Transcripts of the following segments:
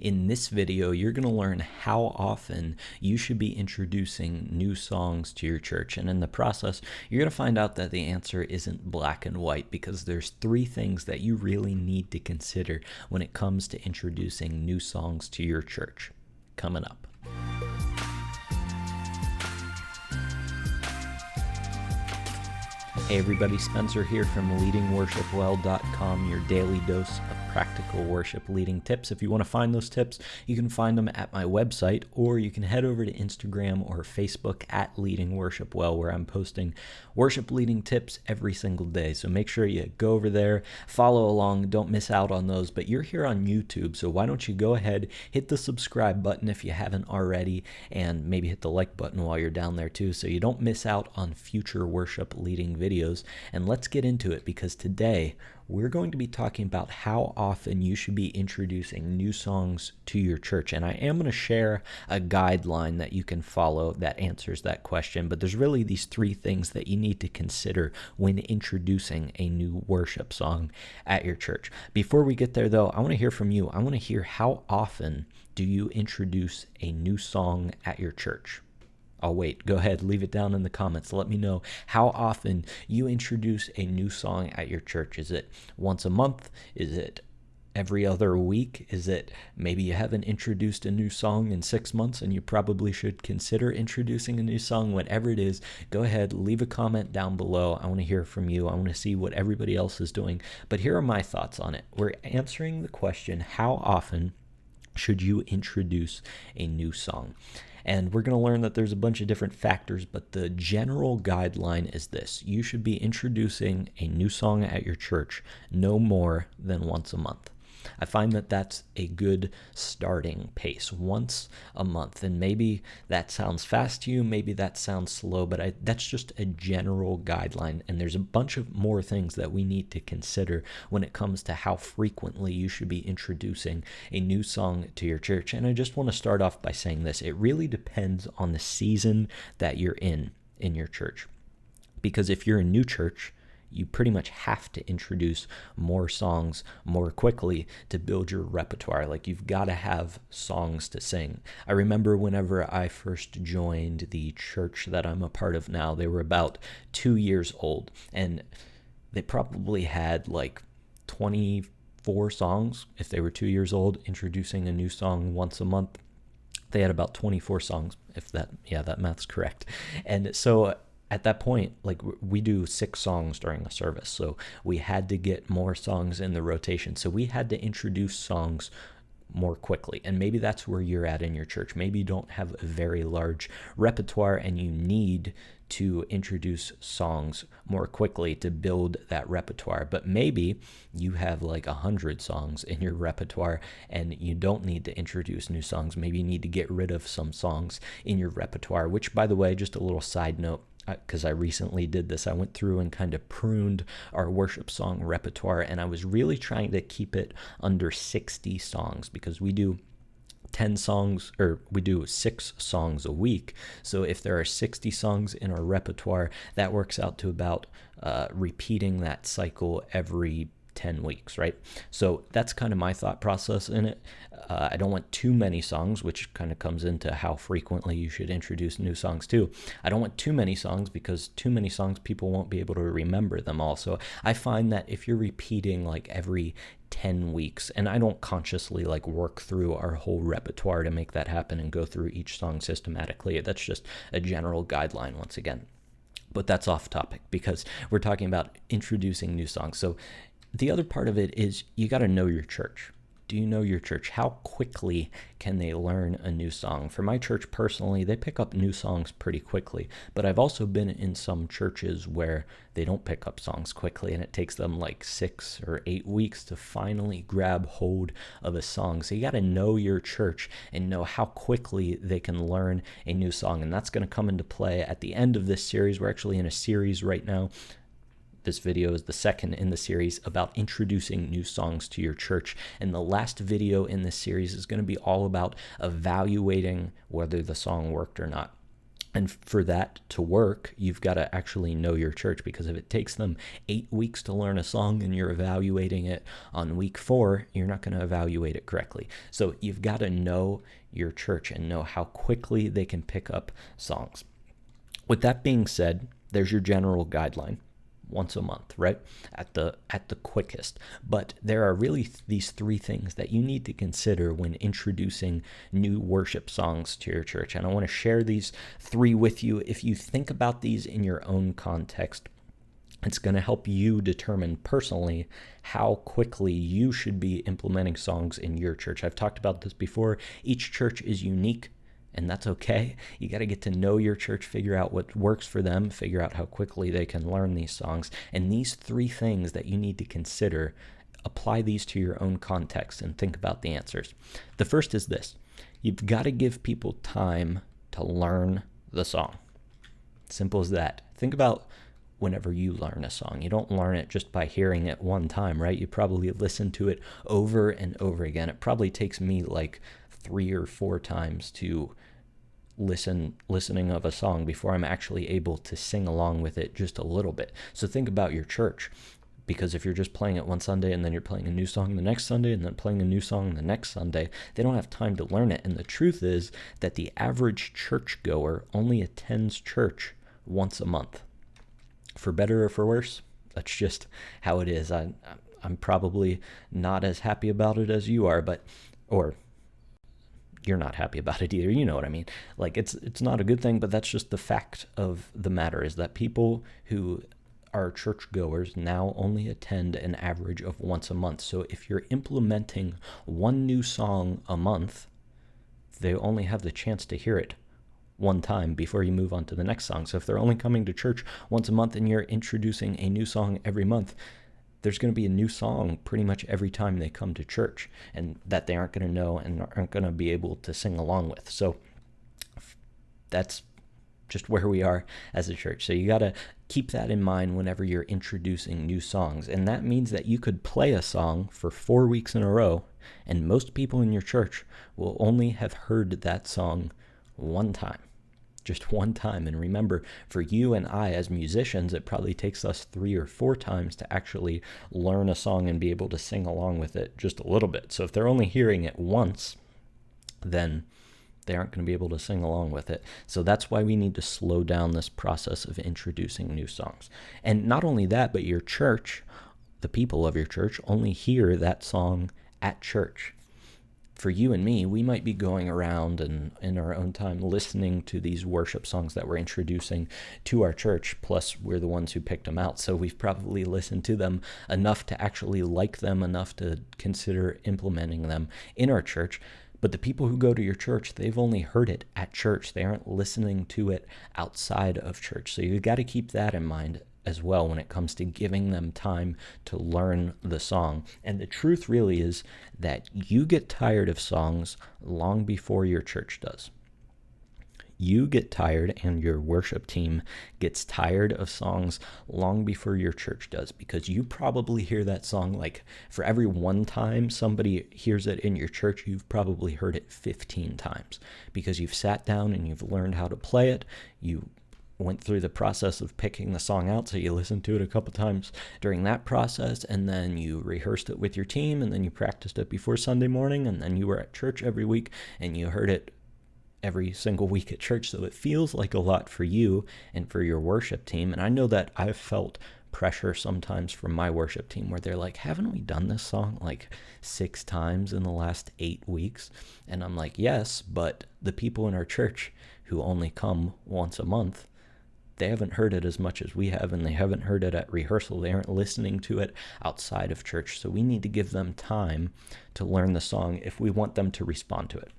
In this video, you're going to learn how often you should be introducing new songs to your church. And in the process, you're going to find out that the answer isn't black and white, because there's three things that you really need to consider when it comes to introducing new songs to your church. Coming up. Hey everybody, Spencer here from leadingworshipwell.com, your daily dose of practical worship leading tips. If you want to find those tips, you can find them at my website, or you can head over to Instagram or Facebook at Leading Worship Well, where I'm posting worship leading tips every single day. So make sure you go over there, follow along, don't miss out on those. But you're here on YouTube, so why don't you go ahead, hit the subscribe button if you haven't already, and maybe hit the like button while you're down there too, so you don't miss out on future worship leading videos. And let's get into it, because today we're going to be talking about how often you should be introducing new songs to your church. And I am going to share a guideline that you can follow that answers that question. But there's really these three things that you need to consider when introducing a new worship song at your church. Before we get there, though, I want to hear from you. I want to hear, how often do you introduce a new song at your church? I'll wait. Go ahead, leave it down in the comments. Let me know how often you introduce a new song at your church. Is it once a month? Is it every other week? Is it maybe you haven't introduced a new song in 6 months and you probably should consider introducing a new song? Whatever it is, go ahead, leave a comment down below. I want to hear from you. I want to see what everybody else is doing. But here are my thoughts on it. We're answering the question, how often should you introduce a new song? And we're going to learn that there's a bunch of different factors, but the general guideline is this: you should be introducing a new song at your church no more than once a month. I find that that's a good starting pace, once a month. And maybe that sounds fast to you, maybe that sounds slow, but that's just a general guideline. And there's a bunch of more things that we need to consider when it comes to how frequently you should be introducing a new song to your church. And I just want to start off by saying this: it really depends on the season that you're in your church. Because if you're a new church, you pretty much have to introduce more songs more quickly to build your repertoire. Like, you've got to have songs to sing. I remember whenever I first joined the church that I'm a part of now, they were about 2 years old, and they probably had like 24 songs if they were 2 years old, introducing a new song once a month. They had about 24 songs, if that math's correct. And so at that point, like, we do 6 songs during the service, so we had to get more songs in the rotation. So we had to introduce songs more quickly. And maybe that's where you're at in your church. Maybe you don't have a very large repertoire and you need to introduce songs more quickly to build that repertoire. But maybe you have like 100 songs in your repertoire and you don't need to introduce new songs. Maybe you need to get rid of some songs in your repertoire, which, by the way, just a little side note, because I recently did this, I went through and kind of pruned our worship song repertoire, and I was really trying to keep it under 60 songs, because we do 10 songs, or we do 6 songs a week. So if there are 60 songs in our repertoire, that works out to about repeating that cycle every 10 weeks, right? So that's kind of my thought process in it. I don't want too many songs, which kind of comes into how frequently you should introduce new songs too. I don't want too many songs, because too many songs, people won't be able to remember them all. So I find that if you're repeating like every 10 weeks, and I don't consciously like work through our whole repertoire to make that happen and go through each song systematically. That's just a general guideline once again. But that's off topic, because we're talking about introducing new songs. So the other part of it is you got to know your church. Do you know your church? How quickly can they learn a new song? For my church personally, they pick up new songs pretty quickly, but I've also been in some churches where they don't pick up songs quickly, and it takes them like 6 or 8 weeks to finally grab hold of a song. So you got to know your church and know how quickly they can learn a new song, and that's going to come into play at the end of this series. We're actually in a series right now. This video is the second in the series about introducing new songs to your church. And the last video in this series is going to be all about evaluating whether the song worked or not. And for that to work, you've got to actually know your church, because if it takes them 8 weeks to learn a song and you're evaluating it on week 4, you're not going to evaluate it correctly. So you've got to know your church and know how quickly they can pick up songs. With that being said, there's your general guideline. Once a month, right? At the quickest. But there are really these 3 things that you need to consider when introducing new worship songs to your church. And I want to share these 3 with you. If you think about these in your own context, it's going to help you determine personally how quickly you should be implementing songs in your church. I've talked about this before. Each church is unique, and that's okay. You got to get to know your church, figure out what works for them, figure out how quickly they can learn these songs. And these 3 things that you need to consider, apply these to your own context and think about the answers. The first is this: you've got to give people time to learn the song. Simple as that. Think about whenever you learn a song. You don't learn it just by hearing it one time, right? You probably listen to it over and over again. It probably takes me like 3 or 4 times to listening of a song before I'm actually able to sing along with it just a little bit. So think about your church, because if you're just playing it one Sunday and then you're playing a new song the next Sunday and then playing a new song the next Sunday, they don't have time to learn it. And the truth is that the average churchgoer only attends church once a month. For better or for worse, that's just how it is. I'm probably not as happy about it as you are, or you're not happy about it either. You know what I mean? Like, it's not a good thing, but that's just the fact of the matter, is that people who are churchgoers now only attend an average of once a month. So if you're implementing 1 new song a month, they only have the chance to hear it one time before you move on to the next song. So if they're only coming to church once a month and you're introducing a new song every month, there's going to be a new song pretty much every time they come to church, and that they aren't going to know and aren't going to be able to sing along with. So that's just where we are as a church. So you got to keep that in mind whenever you're introducing new songs. And that means that you could play a song for 4 weeks in a row, and most people in your church will only have heard that song one time. Just one time. And remember, for you and I as musicians, it probably takes us 3 or 4 times to actually learn a song and be able to sing along with it just a little bit. So if they're only hearing it once, then they aren't going to be able to sing along with it. So that's why we need to slow down this process of introducing new songs. And not only that, but your church, the people of your church, only hear that song at church. For you and me, we might be going around and in our own time listening to these worship songs that we're introducing to our church, plus we're the ones who picked them out. So we've probably listened to them enough to actually like them, enough to consider implementing them in our church. But the people who go to your church, they've only heard it at church. They aren't listening to it outside of church. So you've got to keep that in mind as well when it comes to giving them time to learn the song. And the truth really is that you get tired of songs long before your church does. You get tired, and your worship team gets tired of songs long before your church does, because you probably hear that song, like, for every 1 time somebody hears it in your church, you've probably heard it 15 times, because you've sat down and you've learned how to play it. You went through the process of picking the song out, so you listened to it a couple times during that process, and then you rehearsed it with your team, and then you practiced it before Sunday morning, and then you were at church every week, and you heard it every single week at church. So it feels like a lot for you and for your worship team. And I know that I've felt pressure sometimes from my worship team where they're like, haven't we done this song like 6 times in the last 8 weeks? And I'm like, yes, but the people in our church who only come once a month, they haven't heard it as much as we have, and they haven't heard it at rehearsal. They aren't listening to it outside of church. So we need to give them time to learn the song if we want them to respond to it.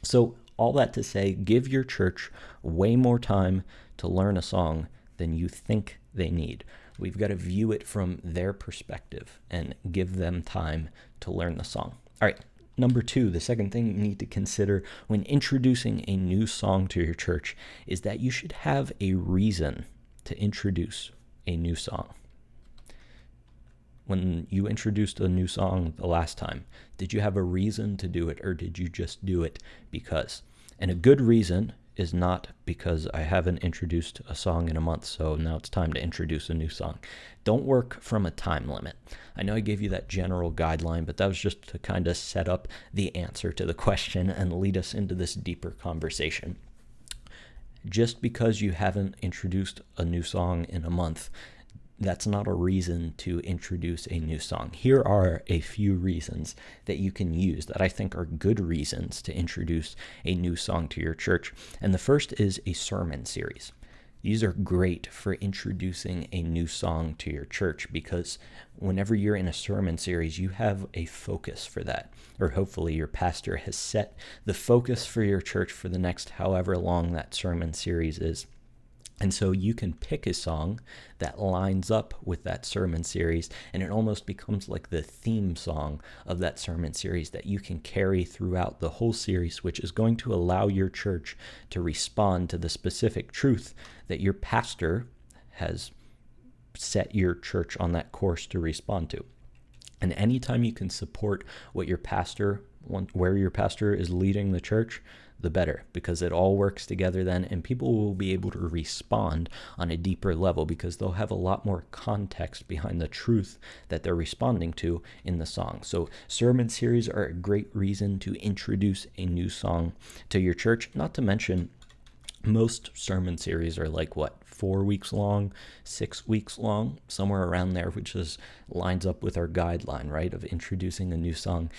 So all that to say, give your church way more time to learn a song than you think they need. We've got to view it from their perspective and give them time to learn the song. All right. Number 2, the second thing you need to consider when introducing a new song to your church is that you should have a reason to introduce a new song. When you introduced a new song the last time, did you have a reason to do it, or did you just do it because? And a good reason is not because I haven't introduced a song in a month, so now it's time to introduce a new song. Don't work from a time limit. I know I gave you that general guideline, but that was just to kind of set up the answer to the question and lead us into this deeper conversation. Just because you haven't introduced a new song in a month, that's not a reason to introduce a new song. Here are a few reasons that you can use that I think are good reasons to introduce a new song to your church. And the first is a sermon series. These are great for introducing a new song to your church because whenever you're in a sermon series, you have a focus for that. Or hopefully your pastor has set the focus for your church for the next however long that sermon series is. And so you can pick a song that lines up with that sermon series, and it almost becomes like the theme song of that sermon series that you can carry throughout the whole series, which is going to allow your church to respond to the specific truth that your pastor has set your church on that course to respond to. And anytime you can support what your pastor, where your pastor is leading the church, the better, because it all works together then, and people will be able to respond on a deeper level because they'll have a lot more context behind the truth that they're responding to in the song. So sermon series are a great reason to introduce a new song to your church, not to mention most sermon series are like 4 weeks long, 6 weeks long, somewhere around there, which is lines up with our guideline, right, of introducing a new song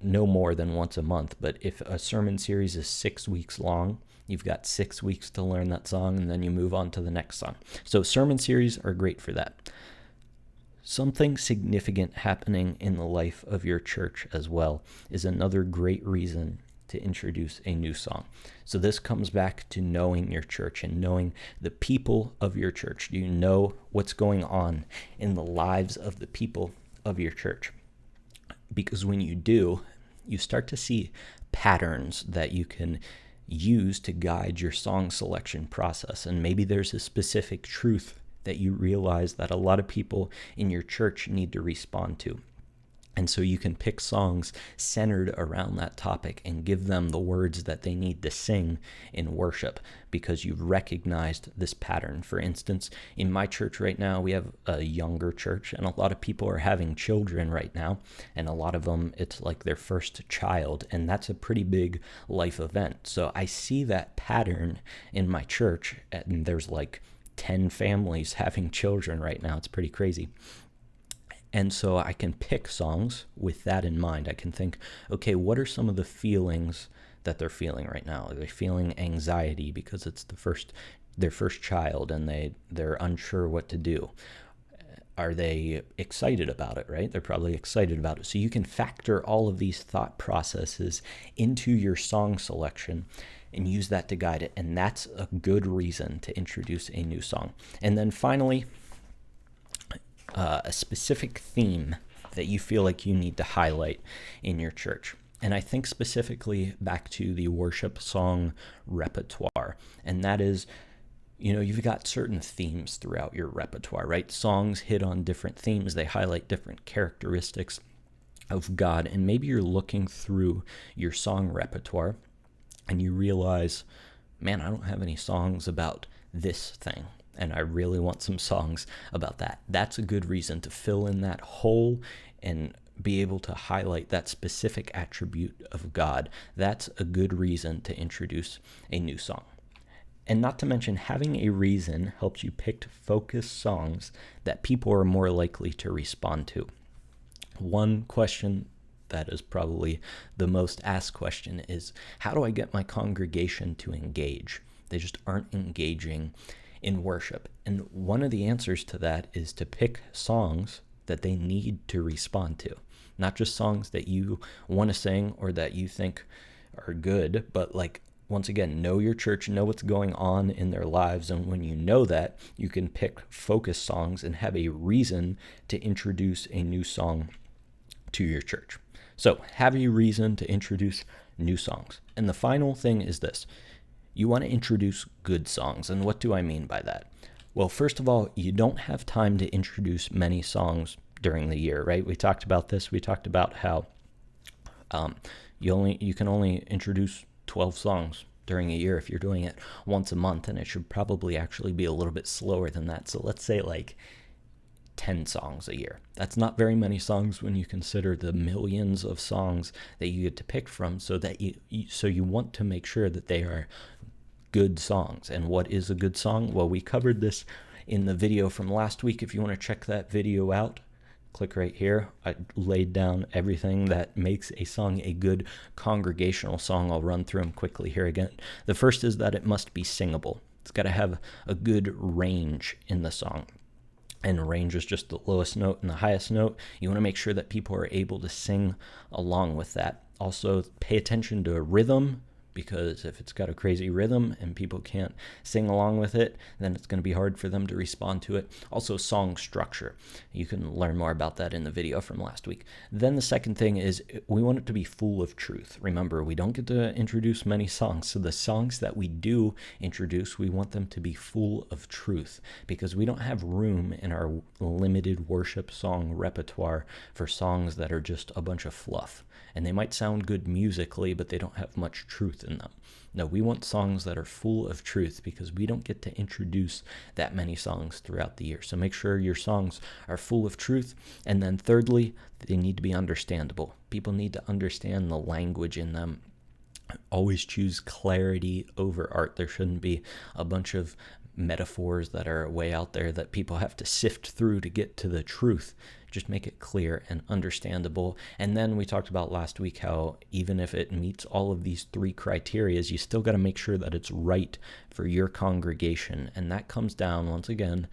no more than once a month. But if a sermon series is 6 weeks long, you've got 6 weeks to learn that song, and then you move on to the next song. So sermon series are great for that. Something significant happening in the life of your church as well is another great reason to introduce a new song. So this comes back to knowing your church and knowing the people of your church. Do you know what's going on in the lives of the people of your church? Because when you do, you start to see patterns that you can use to guide your song selection process. And maybe there's a specific truth that you realize that a lot of people in your church need to respond to. And so you can pick songs centered around that topic and give them the words that they need to sing in worship because you've recognized this pattern. For instance, in my church right now, we have a younger church, and a lot of people are having children right now, and a lot of them, it's like their first child, and that's a pretty big life event. So I see that pattern in my church, and there's like 10 families having children right now. It's pretty crazy. And so I can pick songs with that in mind. I can think, okay, what are some of the feelings that they're feeling right now? Are they feeling anxiety because it's their first child and they're unsure what to do? Are they excited about it, right? They're probably excited about it. So you can factor all of these thought processes into your song selection and use that to guide it. And that's a good reason to introduce a new song. And then finally, a specific theme that you feel like you need to highlight in your church. And I think specifically back to the worship song repertoire. And that is, you've got certain themes throughout your repertoire, right? Songs hit on different themes. They highlight different characteristics of God. And maybe you're looking through your song repertoire and you realize, man, I don't have any songs about this thing, and I really want some songs about that. That's a good reason to fill in that hole and be able to highlight that specific attribute of God. That's a good reason to introduce a new song. And not to mention, having a reason helps you pick focused songs that people are more likely to respond to. One question that is probably the most asked question is, how do I get my congregation to engage? They just aren't engaging in worship. And one of the answers to that is to pick songs that they need to respond to. Not just songs that you want to sing or that you think are good, but once again, know your church, know what's going on in their lives. And when you know that, you can pick focus songs and have a reason to introduce a new song to your church. So have a reason to introduce new songs. And the final thing is this. You want to introduce good songs. And what do I mean by that? Well, first of all, you don't have time to introduce many songs during the year, right? We talked about this. We talked about how you can only introduce 12 songs during a year if you're doing it once a month, and it should probably actually be a little bit slower than that. So let's say like 10 songs a year. That's not very many songs when you consider the millions of songs that you get to pick from, so that you want to make sure that they are good songs. And what is a good song? Well, we covered this in the video from last week. If you want to check that video out, click right here. I laid down everything that makes a song a good congregational song. I'll run through them quickly here again. The first is that it must be singable. It's got to have a good range in the song. And range is just the lowest note and the highest note. You want to make sure that people are able to sing along with that. Also, pay attention to rhythm, because if it's got a crazy rhythm and people can't sing along with it, then it's going to be hard for them to respond to it. Also, song structure. You can learn more about that in the video from last week. Then the second thing is we want it to be full of truth. Remember, we don't get to introduce many songs, so the songs that we do introduce, we want them to be full of truth, because we don't have room in our limited worship song repertoire for songs that are just a bunch of fluff. And they might sound good musically, but they don't have much truth in them. No, we want songs that are full of truth, because we don't get to introduce that many songs throughout the year. So make sure your songs are full of truth. And then thirdly, they need to be understandable. People need to understand the language in them. Always choose clarity over art. There shouldn't be a bunch of metaphors that are way out there that people have to sift through to get to the truth. Just make it clear and understandable. And then we talked about last week how even if it meets all of these three criteria, you still got to make sure that it's right for your congregation. And that comes down, once again,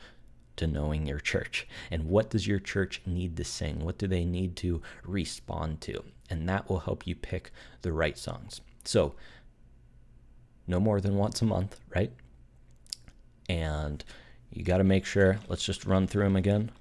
to knowing your church. And what does your church need to sing? What do they need to respond to? And that will help you pick the right songs. So no more than once a month, right? And you got to make sure, let's just run through them again.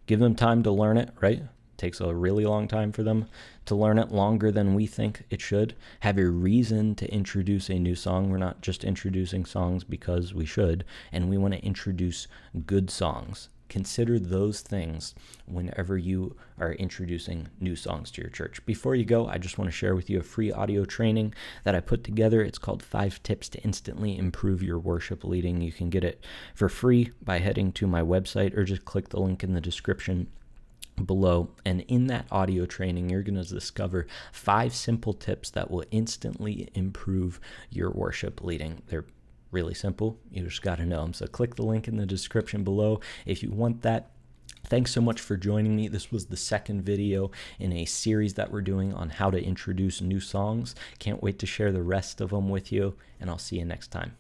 Give them time to learn it, right? Takes a really long time for them to learn it, longer than we think it should. Have a reason to introduce a new song. We're not just introducing songs because we should, and we want to introduce good songs. Consider those things whenever you are introducing new songs to your church. Before you go, I just want to share with you a free audio training that I put together. It's called 5 Tips to Instantly Improve Your Worship Leading. You can get it for free by heading to my website, or just click the link in the description below. And in that audio training, you're going to discover 5 simple tips that will instantly improve your worship leading. They're really simple. You just got to know them. So click the link in the description below if you want that. Thanks so much for joining me. This was the second video in a series that we're doing on how to introduce new songs. Can't wait to share the rest of them with you, and I'll see you next time.